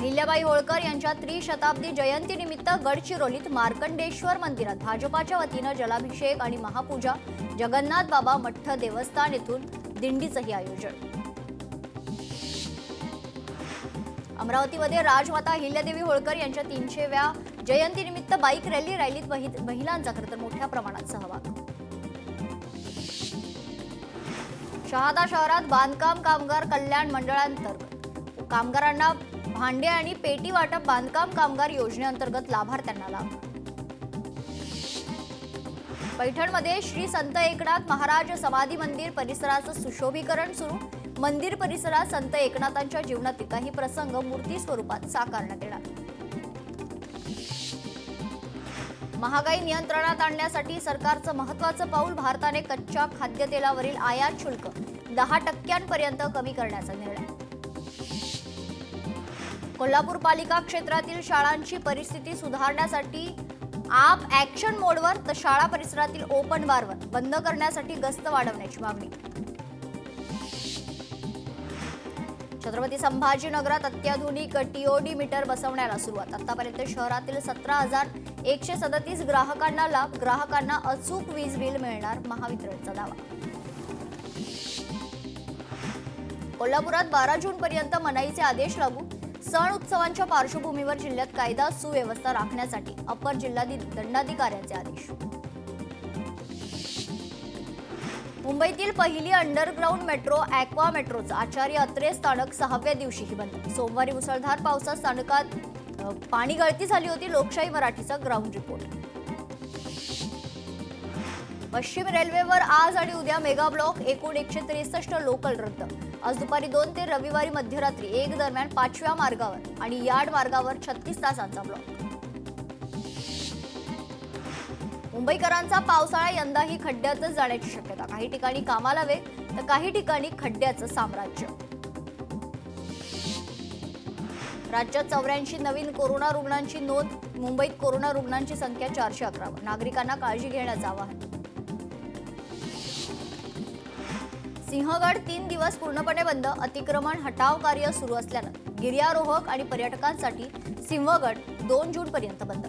अहिल्याबाई होळकर यांच्या त्रिशताब्दी जयंतीनिमित्त गडचिरोलीत मार्कंडेश्वर मंदिरात भाजपाच्या वतीनं जलाभिषेक आणि महापूजा, जगन्नाथ बाबा मठ्ठ देवस्थान येथून दिंडीचंही आयोजन। अमरावतीमध्ये राजमाता अहिल्यादेवी होळकर यांच्या 300व्या जयंतीनिमित्त बाईक रॅलीत महिलांचा खरं तर मोठ्या प्रमाणात सहभाग। शहादा शहरात बांधकाम कामगार कल्याण मंडळांतर्गत कामगारांना भांडे आणि पेटी वाटप बांधकाम कामगार योजनेअंतर्गत लाभार्थ्यांना लाभ। पैठणमध्ये श्री संत एकनाथ महाराज समाधी मंदिर परिसराचं सुशोभीकरण सुरू। मंदिर परिसरात संत एकनाथांच्या जीवनातील काही प्रसंग मूर्ती स्वरूपात साकारण्यात येणार। महागाई नियंत्रणात आणण्यासाठी सरकारचं महत्त्वाचं पाऊल, भारताने कच्च्या खाद्यतेलावरील आयात शुल्क 10% कमी करण्याचा निर्णय। कोल्हापूर पालिका क्षेत्रातील शाळांची परिस्थिती सुधारण्यासाठी आप ऍक्शन मोडवर तर शाळा परिसरातील ओपन बारवर बंद करण्यासाठी गस्त वाढवण्याची मागणी। छत्रपती संभाजीनगरात अत्याधुनिक टीओडी मीटर बसवण्याला सुरुवात। आतापर्यंत शहरातील 17,137 ग्राहकांना लाभ, ग्राहकांना अचूक वीज बिल मिळणार, महावितरणचा दावा। कोल्हापुरात 12 जून पर्यंत मनाईचे आदेश लागू। सण उत्सवांच्या पार्श्वभूमीवर जिल्ह्यात कायदा सुव्यवस्था राखण्यासाठी अपर जिल्हा दंडाधिकाऱ्यांचे आदेश। मुंबईतील पहिली अंडरग्राऊंड मेट्रो ॲक्वा मेट्रोचं आचार्य अत्रे स्थानक 6व्या दिवशीही बंद। सोमवारी मुसळधार पावसात स्थानकात पाणी गळती झाली होती। लोकशाही मराठीचा ग्राउंड रिपोर्ट। पश्चिम रेल्वेवर आज आणि उद्या मेगा ब्लॉक, एकूण 163 लोकल रद्द। आज दुपारी 2 ते रविवारी मध्यरात्री 1 दरम्यान 5व्या मार्गावर आणि यार्ड मार्गावर 36 तासांचा ब्लॉक। मुंबईकरांचा पावसाळा यंदाही खड्ड्यातच जाण्याची शक्यता। काही ठिकाणी कामाला वेग तर काही ठिकाणी खड्ड्याचं साम्राज्य। राज्यात 84 नवीन कोरोना रुग्णांची नोंद। मुंबईत कोरोना रुग्णांची संख्या 411। नागरिकांना काळजी घेण्याचं आवाहन। सिंहगड 3 दिवस पूर्णपणे बंद। अतिक्रमण हटाव कार्य सुरू असल्यानं गिर्यारोहक आणि पर्यटकांसाठी सिंहगड 2 जून पर्यंत बंद।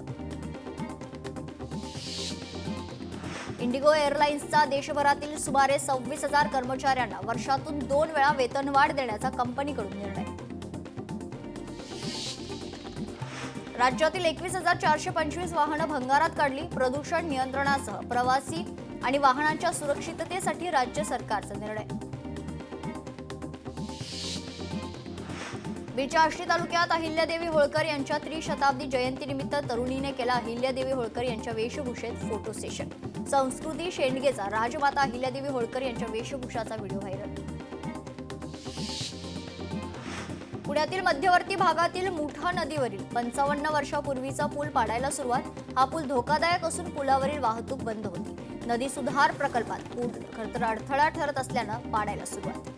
इंडिगो एअरलाइन्सचा देशभरातील सुमारे 26,000 कर्मचाऱ्यांना वर्षातून 2 वेळा वेतनवाढ देण्याचा कंपनीकडून निर्णय। राज्यातील 21,425 वाहनं भंगारात काढली। प्रदूषण नियंत्रणासह प्रवासी आणि वाहनांच्या सुरक्षिततेसाठी राज्य सरकारचा निर्णय। बीडच्या आष्टी तालुक्यात अहिल्यादेवी होळकर यांच्या त्रिशताब्दी जयंतीनिमित्त तरुणीने केला अहिल्यादेवी होळकर यांच्या वेशभूषेत फोटो सेशन। संस्कृती शेंडगेचा राजमाता अहिल्यादेवी होळकर यांच्या वेशभूषाचा व्हिडिओ व्हायरल। पुण्यातील मध्यवर्ती भागातील मुठा नदीवरील 55 वर्षापूर्वीचा पूल पाडायला सुरुवात। हा पूल धोकादायक असून पुलावरील वाहतूक बंद होती। नदी सुधार प्रकल्पात पूल खरतर अडथळा ठरत असल्यानं पाडायला सुरुवात।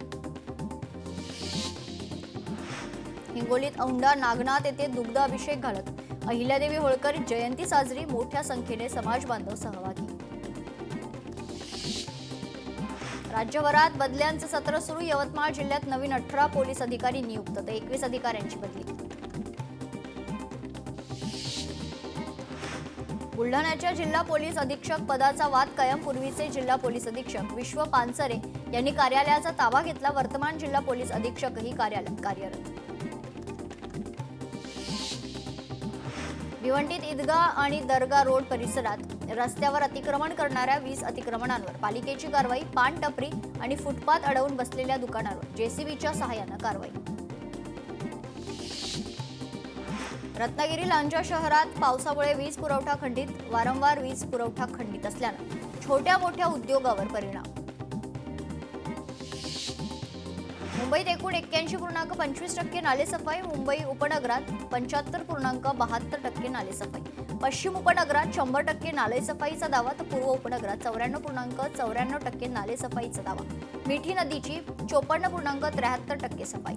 हिंगोलीत औंढा नागनाथ येथे दुग्ध अभिषेक घालत अहिल्यादेवी होळकर जयंती साजरी। मोठ्या संख्येने समाज बांधव सहभागी। राज्यभरात बदल्यांचं सत्र सुरू। यवतमाळ जिल्ह्यात नवीन 18 पोलीस अधिकारी नियुक्त तर 21 अधिकाऱ्यांची बदली। बुलढाण्याच्या जिल्हा पोलीस अधीक्षक पदाचा वाद कायम। पूर्वीचे जिल्हा पोलीस अधीक्षक विश्व पानसरे यांनी कार्यालयाचा ताबा घेतला। वर्तमान जिल्हा पोलीस अधीक्षकही कार्यालयात कार्यरत। भिवंडीत ईदगाह आणि दर्गा रोड परिसरात रस्त्यावर अतिक्रमण करणाऱ्या 20 अतिक्रमणांवर पालिकेची कारवाई। पान टपरी आणि फुटपाथ अडवून बसलेल्या दुकानांवर जेसीबीच्या सहाय्यानं कारवाई। रत्नागिरी लांजा शहरात पावसामुळे वीज पुरवठा खंडित। वारंवार वीज पुरवठा खंडित असल्यानं छोट्या मोठ्या उद्योगावर परिणाम। मुंबईत एकूण 81.25% नालेसफाई। मुंबई उपनगरात 75.72% नालेसफाई। पश्चिम उपनगरात 100% नालेसफाईचा दावा तर पूर्व उपनगरात 94.94% नालेसफाईचा दावा। मिठी नदीची 54.73% सफाई।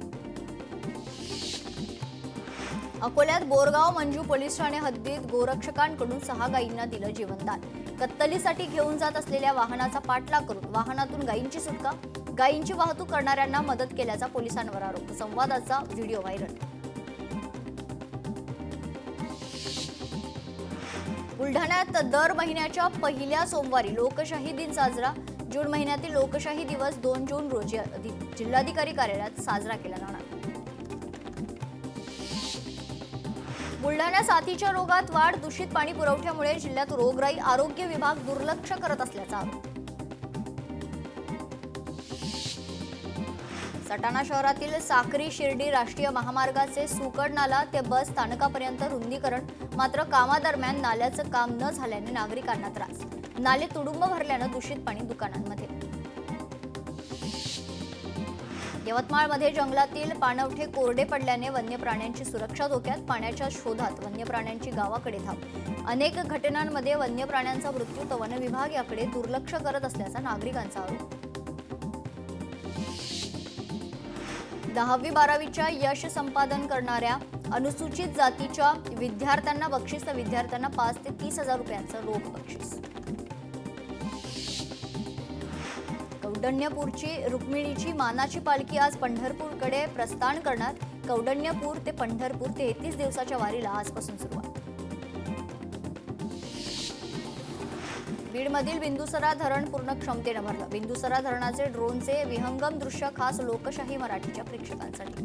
अकोल्यात बोरगाव मंजू पोलीस ठाणे हद्दीत गोरक्षकांकडून 6 गायींना दिलं जीवनदान। कत्तलीसाठी घेऊन जात असलेल्या वाहनाचा पाठलाग करून वाहनातून गायींची सुटका। गायींची वाहतूक करणाऱ्यांना मदत केल्याचा पोलिसांवर आरोप। संवादाचा व्हिडिओ व्हायरल। बुलढाण्यात दर महिन्याच्या पहिल्या सोमवारी लोकशाही दिन साजरा. जून महिन्यातील लोकशाही दिवस 2 जून रोजी जिल्हाधिकारी कार्यालयात साजरा केला जाणार. बुलढाणा साथीच्या रोगात वाढ. दूषित पाणी पुरवठ्यामुळे जिल्ह्यात रोगराई. आरोग्य विभाग दुर्लक्ष करत असल्याचा आरोप. सटाणा शहरातील साक्री शिर्डी राष्ट्रीय महामार्गाचे सुकड नाला ते बस स्थानकापर्यंत रुंदीकरण. मात्र कामादरम्यान नाल्याचं काम न झाल्याने नागरिकांना त्रास. नाले तुडुंब भरल्यानं दूषित पाणी दुकानांमध्ये. यवतमाळमध्ये जंगलातील पाणवठे कोरडे पडल्याने वन्य प्राण्यांची सुरक्षा धोक्यात. पाण्याच्या शोधात वन्य प्राण्यांची गावाकडे धाव. अनेक घटनांमध्ये वन्य प्राण्यांचा मृत्यू तर वन विभाग याकडे दुर्लक्ष करत असल्याचा नागरिकांचा आरोप. 10वी-12वीच्या यश संपादन करणाऱ्या अनुसूचित जातीच्या विद्यार्थ्यांना बक्षीस तर विद्यार्थ्यांना 5 ते 30,000 रुपयांचं रोख बक्षीस. कौंडण्यपूरची रुक्मिणीची मानाची पालखी आज पंढरपूरकडे प्रस्थान करणार. कौंडण्यपूर ते पंढरपूर 33 दिवसाच्या वारीला आजपासून सुरुवात. बीडमधील बिंदुसरा धरण पूर्ण क्षमतेनं भरलं. बिंदुसरा धरणाचे ड्रोनचे विहंगम दृश्य खास लोकशाही मराठीच्या प्रेक्षकांसाठी.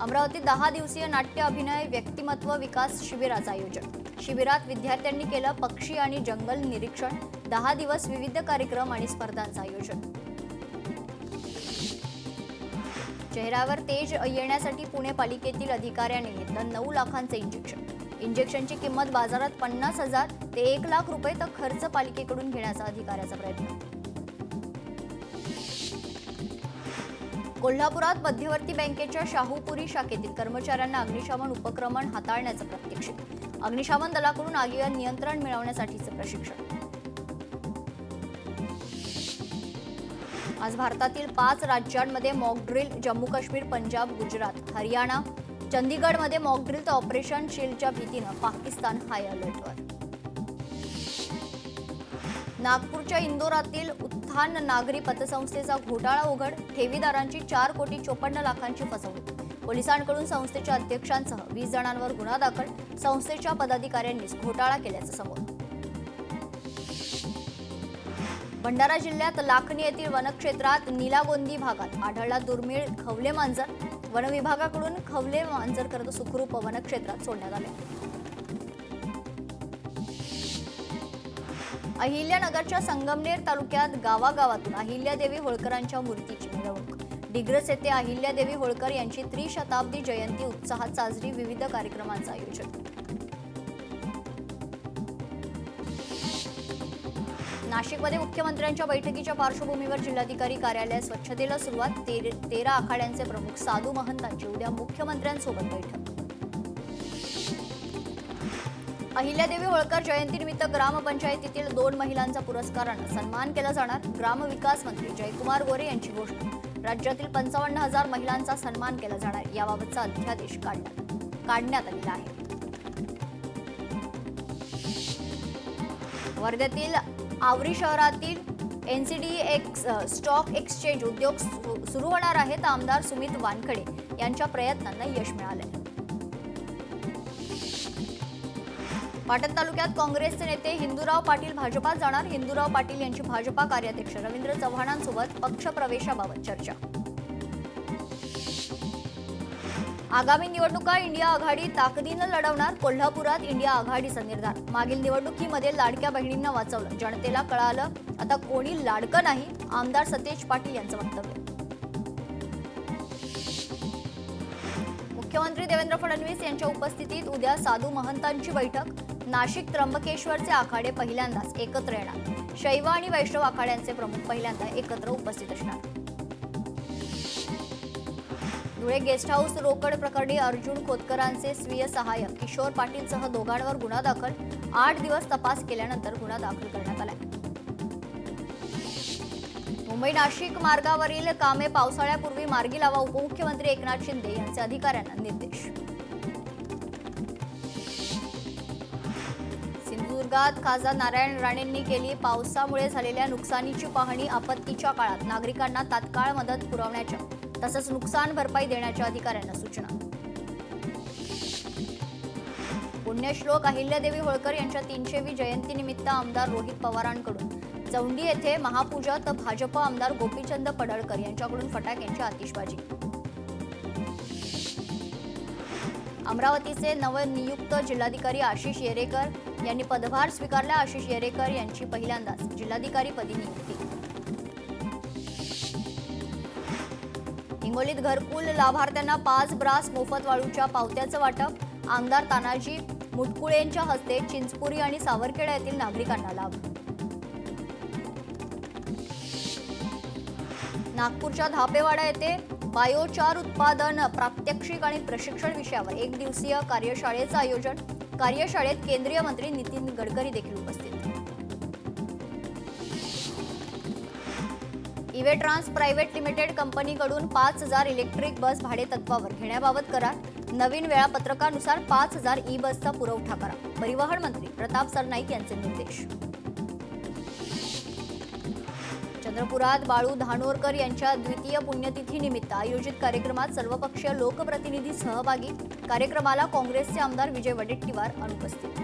अमरावतीत 10 दिवसीय नाट्य अभिनय व्यक्तिमत्व विकास शिबिराचं आयोजन. शिबिरात विद्यार्थ्यांनी केलं पक्षी आणि जंगल निरीक्षण. 10 दिवस विविध कार्यक्रम आणि स्पर्धांचं आयोजन. चेहऱ्यावर तेज येण्यासाठी पुणे पालिकेतील अधिकाऱ्याने घेतलं 9 लाखांचं इंजेक्शन. इंजेक्शनची किंमत बाजारात 50,000 ते 1 लाख रुपये तर खर्च पालिकेकडून घेण्याचा अधिकाऱ्याचा प्रयत्न. कोल्हापुरात मध्यवर्ती बँकेच्या शाहूपुरी शाखेतील कर्मचाऱ्यांना अग्निशमन उपक्रमण हाताळण्याचं प्रात्यक्षिक. अग्निशमन दलाकडून आगीवर नियंत्रण मिळवण्यासाठीचं प्रशिक्षण. आज भारतातील 5 राज्यांमध्ये मॉक ड्रिल. जम्मू काश्मीर, पंजाब, गुजरात, हरियाणा, चंदीगडमध्ये मॉक ड्रिल तर ऑपरेशन शील्डच्या भीतीनं पाकिस्तान हाय अलर्टवर. नागपूरच्या इंदोरातील उत्थान नागरी पतसंस्थेचा घोटाळा उघड. ठेवीदारांची 4,54,00,000ची फसवणूक. पोलिसांकडून संस्थेच्या अध्यक्षांसह 20 जणांवर गुन्हा दाखल. संस्थेच्या पदाधिकाऱ्यांनीच घोटाळा केल्याचं समोर. भंडारा जिल्ह्यात लाखनी येथील वनक्षेत्रात निलागोंदी भागात आढळला दुर्मिळ खवले मांजर. वन विभागाकडून खवले मांजर करत सुखरूप वनक्षेत्रात सोडण्यात आले. अहिल्यानगरच्या संगमनेर तालुक्यात गावागावातून अहिल्यादेवी होळकरांच्या मूर्तीची मिरवणूक. डिग्रस येथे अहिल्यादेवी होळकर यांची त्रिशताब्दी जयंती उत्साहात साजरी. विविध कार्यक्रमांचं आयोजन. नाशिकमध्ये मुख्यमंत्र्यांच्या बैठकीच्या पार्श्वभूमीवर जिल्हाधिकारी कार्यालयात स्वच्छतेला सुरुवात. 13 आखाड्यांचे प्रमुख साधू महंतांची उद्या मुख्यमंत्र्यांसोबत बैठक. अहिल्यादेवी होळकर जयंतीनिमित्त ग्रामपंचायतीतील 2 महिलांचा पुरस्कारानं सन्मान केला जाणार. ग्रामविकास मंत्री जयकुमार गोरे यांची घोषणा. राज्यातील 55,000 महिलांचा सन्मान केला जाणार. याबाबतचा अध्यादेश काढण्यात आलेला आहे. वर्ध्यातील आवरी शहरातील NCDEX स्टॉक एक्सचेंज उद्योग सुरू होणार आहेत. आमदार सुमित वानखडे यांच्या प्रयत्नांना यश मिळाले. पाटण तालुक्यात काँग्रेसचे नेते हिंदूराव पाटील भाजपात जाणार. हिंदूराव पाटील यांची भाजपा कार्याध्यक्ष रवींद्र चव्हाणांसोबत पक्षप्रवेशाबाबत चर्चा. आगामी निवडणुका इंडिया आघाडी ताकदीनं लढवणार. कोल्हापुरात इंडिया आघाडीचा निर्धार. मागील निवडणुकीमध्ये लाडक्या बहिणींना वाचवलं. जनतेला कळालं आता कोणी लाडकं नाही. आमदार सतेज पाटील यांचं वक्तव्य. मुख्यमंत्री देवेंद्र फडणवीस यांच्या उपस्थितीत उद्या साधू महंतांची बैठक. नाशिक त्र्यंबकेश्वरचे आखाडे पहिल्यांदाच एकत्र येणार. शैव आणि वैष्णव आखाड्यांचे प्रमुख पहिल्यांदा एकत्र उपस्थित असणार. धुळे गेस्ट हाऊस रोकड प्रकरणी अर्जुन खोतकरांचे स्वीय सहाय्यक किशोर पाटीलसह दोघांवर गुन्हा दाखल. 8 दिवस तपास केल्यानंतर गुन्हा दाखल करण्यात आला. मुंबई नाशिक मार्गावरील कामे पावसाळ्यापूर्वी मार्गी लावा. उपमुख्यमंत्री एकनाथ शिंदे यांचे अधिकाऱ्यांना निर्देश. सिंधुदुर्गात खासदार नारायण राणेंनी केली पावसामुळे झालेल्या नुकसानीची पाहणी. आपत्तीच्या काळात नागरिकांना तात्काळ मदत पुरवण्याच्या तसंच नुकसान भरपाई देण्याच्या अधिकाऱ्यांना सूचना. पुण्यश्लोक अहिल्यादेवी होळकर यांच्या 300वी जयंतीनिमित्त आमदार रोहित पवारांकडून चौंडी येथे महापूजा तर भाजप आमदार गोपीचंद पडळकर यांच्याकडून फटाक्यांची आतिषबाजी. अमरावतीचे नवनियुक्त जिल्हाधिकारी आशिष येरेकर यांनी पदभार स्वीकारला. आशिष येरेकर यांची पहिल्यांदाच जिल्हाधिकारीपदी नियुक्ती. हिंगोलीत घरकुल लाभार्थ्यांना 5 ब्रास मोफत वाळूच्या पावत्याचं वाटप. आमदार तानाजी मुटकुळेंच्या हस्ते चिंचपुरी आणि सावरखेडा येथील नागरिकांना लाभ. नागपूरच्या धापेवाडा येथे बायोचार उत्पादन प्रात्यक्षिक आणि प्रशिक्षण विषयावर 1 दिवसीय कार्यशाळेचं आयोजन. कार्यशाळेत केंद्रीय मंत्री नितीन गडकरी देखील उपस्थित. इवेट्रान्स प्रायव्हेट लिमिटेड कंपनीकडून 5,000 इलेक्ट्रिक बस भाडेतत्वावर घेण्याबाबत करार. नवीन वेळापत्रकानुसार 5,000 ई बसचा पुरवठा करा. परिवहन मंत्री प्रताप सरनाईक यांचे निर्देश. चंद्रपुरात बाळू धानोरकर यांच्या द्वितीय पुण्यतिथीनिमित्त आयोजित कार्यक्रमात सर्वपक्षीय लोकप्रतिनिधी सहभागी. कार्यक्रमाला काँग्रेसचे आमदार विजय वडेट्टीवार अनुपस्थित.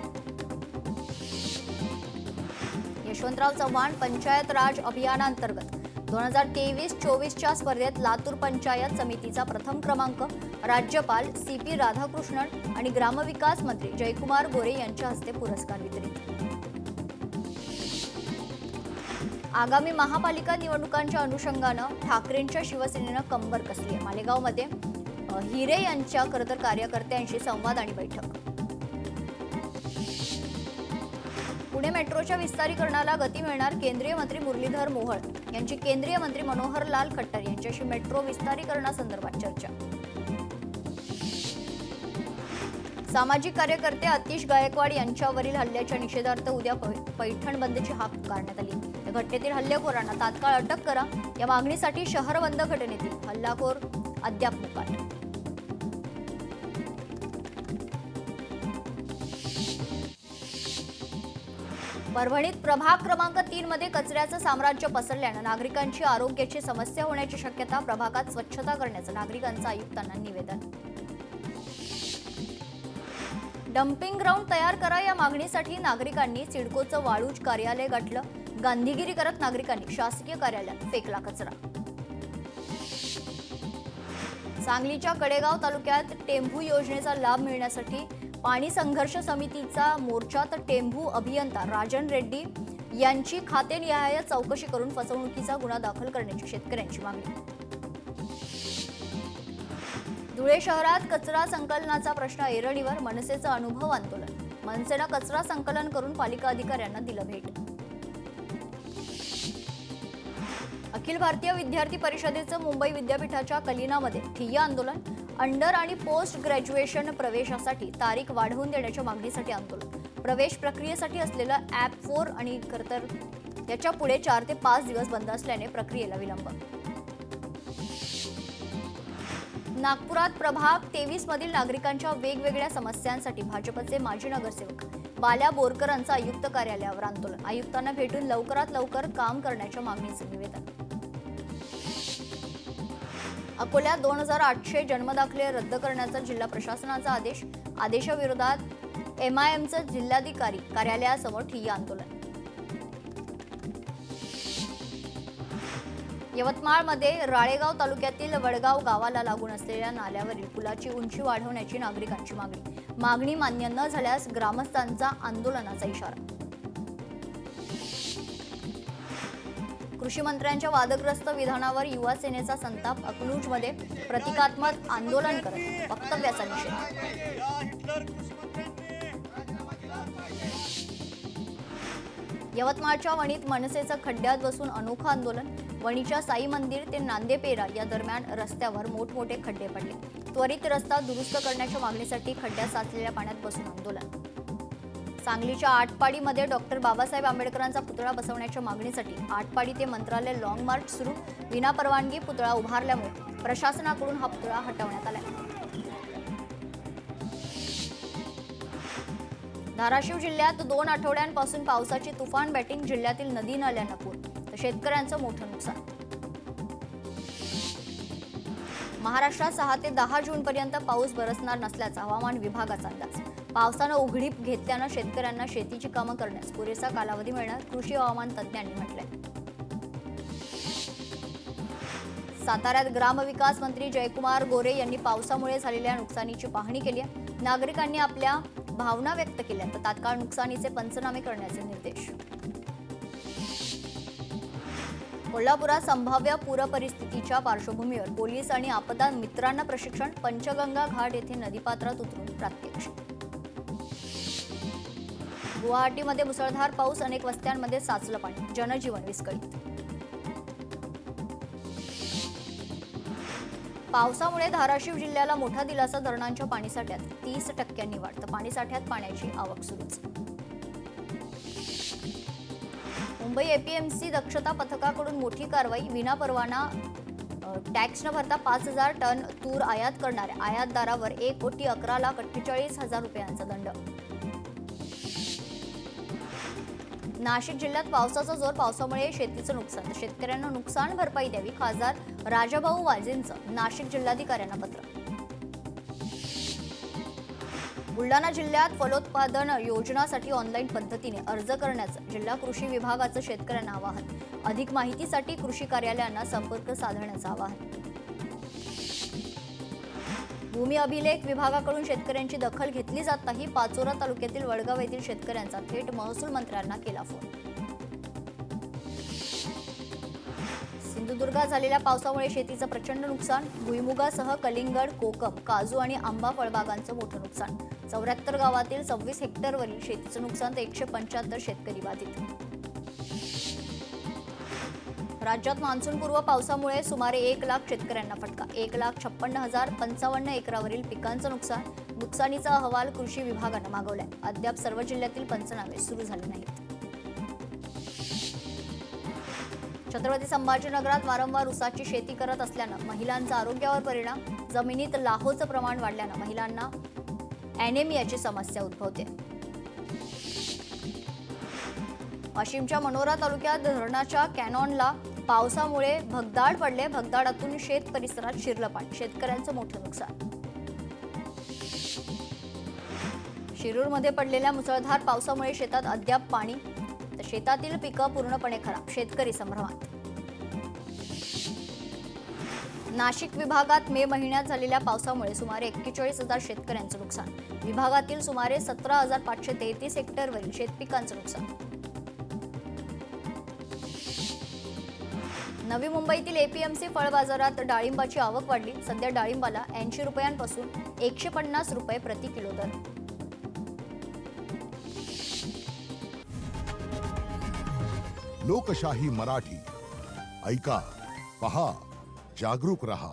यशवंतराव चव्हाण पंचायत राज अभियानांतर्गत 2023-24च्या स्पर्धेत लातूर पंचायत समितीचा प्रथम क्रमांक. राज्यपाल CP राधाकृष्णन आणि ग्रामविकास मंत्री जयकुमार गोरे यांच्या हस्ते पुरस्कार वितरित. आगामी महापालिका निवडणुकांच्या अनुषंगानं ठाकरेंच्या शिवसेनेनं कंबर कसली आहे. मालेगावमध्ये हिरे यांच्या खरंतर कार्यकर्त्यांशी संवाद आणि बैठक. पुणे मेट्रोच्या विस्तारीकरणाला गती मिळणार. केंद्रीय मंत्री मुरलीधर मोहोळ यांची केंद्रीय मंत्री मनोहर लाल खट्टर यांच्याशी मेट्रो विस्तारीकरणासंदर्भात चर्चा. सामाजिक कार्यकर्ते आतिश गायकवाड यांच्यावरील हल्ल्याच्या निषेधार्थ उद्या पैठण बंदची हाक पुकारण्यात आली. या घटनेतील हल्लेखोरांना तात्काळ अटक करा या मागणीसाठी शहर बंद घटनेतील हल्लाखोर अद्याप मुकाट. परभणीत प्रभाग क्रमांक 3 मध्ये कचऱ्याचं साम्राज्य पसरल्यानं नागरिकांची आरोग्याची समस्या होण्याची शक्यता. प्रभागात स्वच्छता करण्याचं नागरिकांचं आयुक्तांना निवेदन. डम्पिंग ग्राउंड तयार करा या मागणीसाठी नागरिकांनी सिडकोचं वाळूज कार्यालय गाठलं. गांधीगिरी करत नागरिकांनी शासकीय कार्यालयात फेकला कचरा. सांगलीच्या कडेगाव तालुक्यात टेंभू योजनेचा लाभ मिळण्यासाठी पाणी संघर्ष समितीचा मोर्चा तर टेंभू अभियंता राजन रेड्डी यांची खातेनिहाय चौकशी करून फसवणुकीचा गुन्हा दाखल करण्याची शेतकऱ्यांची मागणी. धुळे शहरात कचरा संकलनाचा प्रश्न ऐरणीवर. मनसेचं अनुभव आंदोलन. मनसेनं कचरा संकलन करून पालिका अधिकाऱ्यांना दिलं भेट. अखिल भारतीय विद्यार्थी परिषदेचं मुंबई विद्यापीठाच्या कलिनामध्ये ठिय्या आंदोलन. अंडर आणि पोस्ट ग्रॅज्युएशन प्रवेशासाठी तारीख वाढवून देण्याच्या मागणीसाठी आंदोलन. प्रवेश प्रक्रियेसाठी असलेलं ॲप 4 आणि खरंतर याच्या पुढे 4 ते 5 दिवस बंद असल्याने प्रक्रियेला विलंब. नागपुरात प्रभाग 23 मधील नागरिकांच्या वेगवेगळ्या समस्यांसाठी भाजपचे माजी नगरसेवक बाल्या बोरकरांचं आयुक्त कार्यालयावर आंदोलन. आयुक्तांना भेटून लवकरात लवकर काम करण्याच्या मागणीचं निवेदन. अकोल्यात 2,800 जन्मदाखले रद्द करण्याचा जिल्हा प्रशासनाचा आदेश. आदेशाविरोधात MIMचं जिल्हाधिकारी कार्यालयासमोर ठिय्या आंदोलन. यवतमाळमध्ये राळेगाव तालुक्यातील वडगाव गावाला लागून असलेल्या नाल्यावरील पुलाची उंची वाढवण्याची नागरिकांची मागणी. मागणी मान्य न झाल्यास ग्रामस्थांचा आंदोलनाचा इशारा. कृषी मंत्र्यांच्या वादग्रस्त विधानावर युवा सेनेचा संताप. अकलूजमध्ये प्रतिकात्मक आंदोलन करत वक्तव्याचा निषेध. यवतमाळच्या वणीत मनसेचं खड्ड्यात बसून अनोखं आंदोलन. वणीच्या साई मंदिर ते नांदेपेरा या दरम्यान रस्त्यावर मोठमोठे खड्डे पडले. त्वरित रस्ता दुरुस्त करण्याच्या मागणीसाठी खड्ड्यात साचलेल्या पाण्यात बसून आंदोलन. सांगलीच्या आटपाडीमध्ये डॉक्टर बाबासाहेब आंबेडकरांचा पुतळा बसवण्याच्या मागणीसाठी आटपाडी ते मंत्रालय लॉंग मार्च सुरू. विनापरवानगी पुतळा उभारल्यामुळे प्रशासनाकडून हा पुतळा हटवण्यात आला. धाराशिव जिल्ह्यात 2 आठवड्यांपासून पावसाची तुफान बॅटिंग. जिल्ह्यातील नदी नाल्यांना पूर तर शेतकऱ्यांचं मोठं नुकसान. महाराष्ट्रात 6 ते 10 जूनपर्यंत पाऊस बरसणार नसल्याचा हवामान विभागाचा अंदाज. पावसानं उघडीप घेतल्यानं शेतकऱ्यांना शेतीची कामं करण्यास पुरेसा कालावधी मिळणार, कृषी हवामान तज्ज्ञांनी म्हटलंय. साताऱ्यात ग्रामविकास मंत्री जयकुमार गोरे यांनी पावसामुळे झालेल्या नुकसानीची पाहणी केली आहे. नागरिकांनी आपल्या भावना व्यक्त केल्या तर तात्काळ नुकसानीचे पंचनामे करण्याचे निर्देश. कोल्हापुरात संभाव्य पूर परिस्थितीच्या पार्श्वभूमीवर पोलीस आणि आपदा मित्रांना प्रशिक्षण. पंचगंगा घाट येथे नदीपात्रात उतरून प्रात्यक्षिक. गुवाहाटीमध्ये मुसळधार पाऊस, अनेक वस्त्यांमध्ये साचलं पाणी, जनजीवन विस्कळीत. पावसामुळे धाराशिव जिल्ह्याला मोठा दिलासा. धरणांच्या पाणीसाठ्यात 30% वाढ तर पाणीसाठ्यात पाण्याची आवक सुरूच. मुंबई एपीएमसी दक्षता पथकाकडून मोठी कारवाई. विनापरवाना टॅक्स न भरता 5,000 टन तूर आयात करणाऱ्या आयातदारावर 1,11,48,000 रुपयांचा दंड. नाशिक जिल्ह्यात पावसाचा जोर. पावसामुळे शेतीचं नुकसान, शेतकऱ्यांना नुकसान भरपाई द्यावी. खासदार राजाभाऊ वाजेंचं नाशिक जिल्हाधिकाऱ्यांना पत्र. बुलढाणा जिल्ह्यात फलोत्पादन योजनासाठी ऑनलाईन पद्धतीने अर्ज करण्याचं जिल्हा कृषी विभागाचं शेतकऱ्यांना आवाहन. अधिक माहितीसाठी कृषी कार्यालयांना संपर्क साधण्याचं आवाहन. भूमी अभिलेख विभागाकडून शेतकऱ्यांची दखल घेतली जात नाही. पाचोरा तालुक्यातील वडगाव येथील शेतकऱ्यांचा थेट महसूल मंत्र्यांना केला फोन. सिंधुदुर्गात झालेल्या पावसामुळे शेतीचं प्रचंड नुकसान. भुईमुगासह कलिंगड, कोकम, काजू आणि आंबा फळबागांचं मोठं नुकसान. 74 गावातील 26 हेक्टरवरील शेतीचं नुकसान तर 175 शेतकरी बाधित. राज्यात मान्सूनपूर्व पावसामुळे सुमारे 1 लाख शेतकऱ्यांना फटका. 1,56,055 एकरावरील पिकांचं नुकसान. नुकसानीचा अहवाल कृषी विभागानं मागवलाय. अद्याप सर्व जिल्ह्यातील पंचनामे सुरू झाले नाहीत. छत्रपती संभाजीनगरात वारंवार ऊसाची शेती करत असल्यानं महिलांचा आरोग्यावर परिणाम. जमिनीत लाहोचं प्रमाण वाढल्यानं महिलांना ॲनेमियाची समस्या उद्भवते. वाशिमच्या मनोरा तालुक्यात धरणाच्या कॅनॉनला पावसामुळे भगदाड पडले. भगदाडातून शेत परिसरात शिरलं पाणी, शेतकऱ्यांचं मोठं नुकसान. शिरूरमध्ये पडलेल्या मुसळधार पावसामुळे शेतात अद्याप पाणी तर शेतातील पिकं पूर्णपणे खराब, शेतकरी संभ्रमात. नाशिक विभागात मे महिन्यात झालेल्या पावसामुळे सुमारे 41,000 शेतकऱ्यांचं नुकसान. विभागातील सुमारे 17,533 हेक्टरवरील शेतपिकांचं नुकसान. नवी मुंबईतील एपीएमसी फळ बाजारात डाळिंबाची आवक वाढली. सध्या डाळिंबाला 80 रुपयांपासून 150 रुपये प्रति किलो दर. लोकशाही मराठी ऐका, पहा, जागरूक रहा.